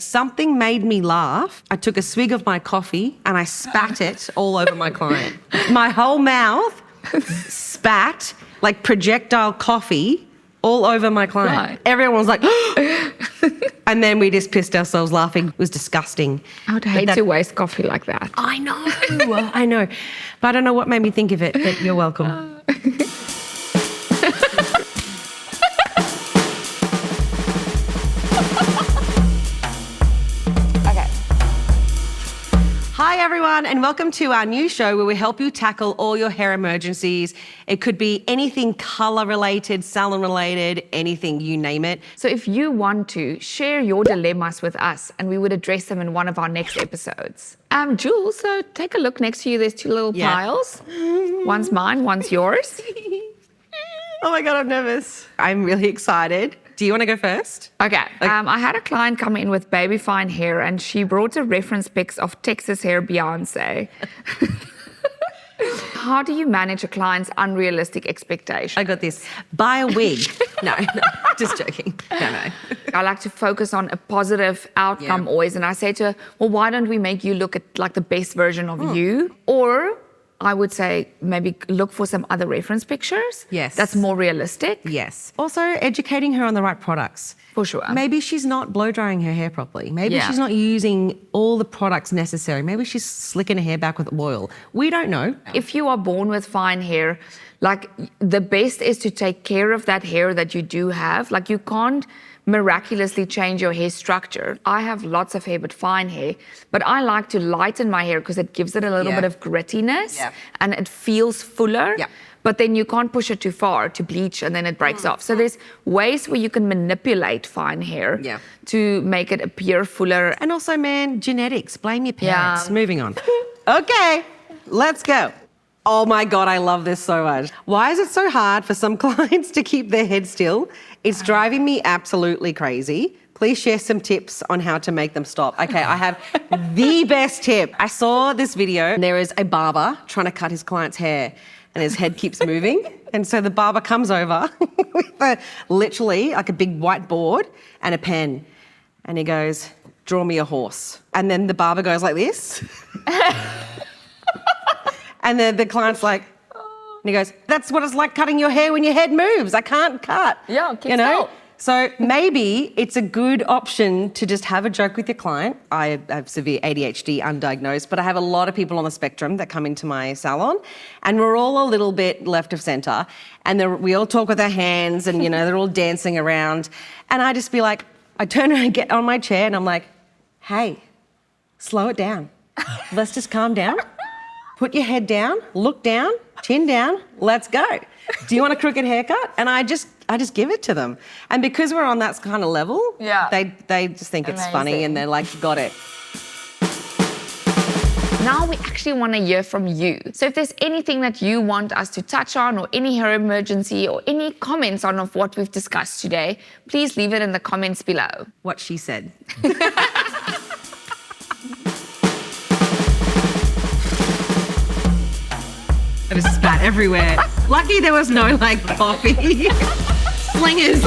something made me laugh. I took a swig of my coffee and I spat it all over my client. My whole mouth spat like projectile coffee all over my client. Right. Everyone was like, and then we just pissed ourselves laughing. It was disgusting. I would hate to waste coffee like that. I know. I know. But I don't know what made me think of it, but you're welcome. Hi everyone, and welcome to our new show where we help you tackle all your hair emergencies. It could be anything color related, salon related, anything, you name it. So if you want to, share your dilemmas with us and we would address them in one of our next episodes. Jools, so take a look next to you. There's two little piles. One's mine, one's yours. Oh my God, I'm nervous. I'm really excited. Do you want to go first? Okay. I had a client come in with baby fine hair and she brought a reference pics of Texas hair Beyonce. How do you manage a client's unrealistic expectation? I got this. Buy a wig. No, just joking. No. I like to focus on a positive outcome always. And I say to her, well, why don't we make you look at like the best version of you? Or I would say maybe look for some other reference pictures. Yes. That's more realistic. Yes. Also educating her on the right products. For sure. Maybe she's not blow drying her hair properly. Maybe she's not using all the products necessary. Maybe she's slicking her hair back with oil. We don't know. If you are born with fine hair, like the best is to take care of that hair that you do have. Like you can't miraculously change your hair structure. I have lots of hair but fine hair, but I like to lighten my hair because it gives it a little bit of grittiness and it feels fuller. But then you can't push it too far to bleach and then it breaks off. So there's ways where you can manipulate fine hair to make it appear fuller. And also, man, genetics. Blame your parents. Moving on. Okay, let's go. Oh my God, I love this so much. Why is it so hard for some clients to keep their head still? It's driving me absolutely crazy. Please share some tips on how to make them stop. Okay, I have the best tip. I saw this video and there is a barber trying to cut his client's hair and his head keeps moving. And so the barber comes over with literally like a big whiteboard and a pen. And he goes, draw me a horse. And then the barber goes like this. And then the client's like, and he goes, that's what it's like cutting your hair when your head moves. I can't cut. Yeah, keep still. So maybe it's a good option to just have a joke with your client. I have severe ADHD, undiagnosed, but I have a lot of people on the spectrum that come into my salon and we're all a little bit left of center and we all talk with our hands and, they're all dancing around. And I just be like, I turn around and get on my chair and I'm like, hey, slow it down. Let's just calm down. Put your head down, look down, chin down, let's go. Do you want a crooked haircut? And I just give it to them. And because we're on that kind of level, they just think it's funny and they're like, got it. Now we actually want to hear from you. So if there's anything that you want us to touch on or any hair emergency or any comments on of what we've discussed today, please leave it in the comments below. What she said. I just spat everywhere. Lucky there was no coffee. Slingers.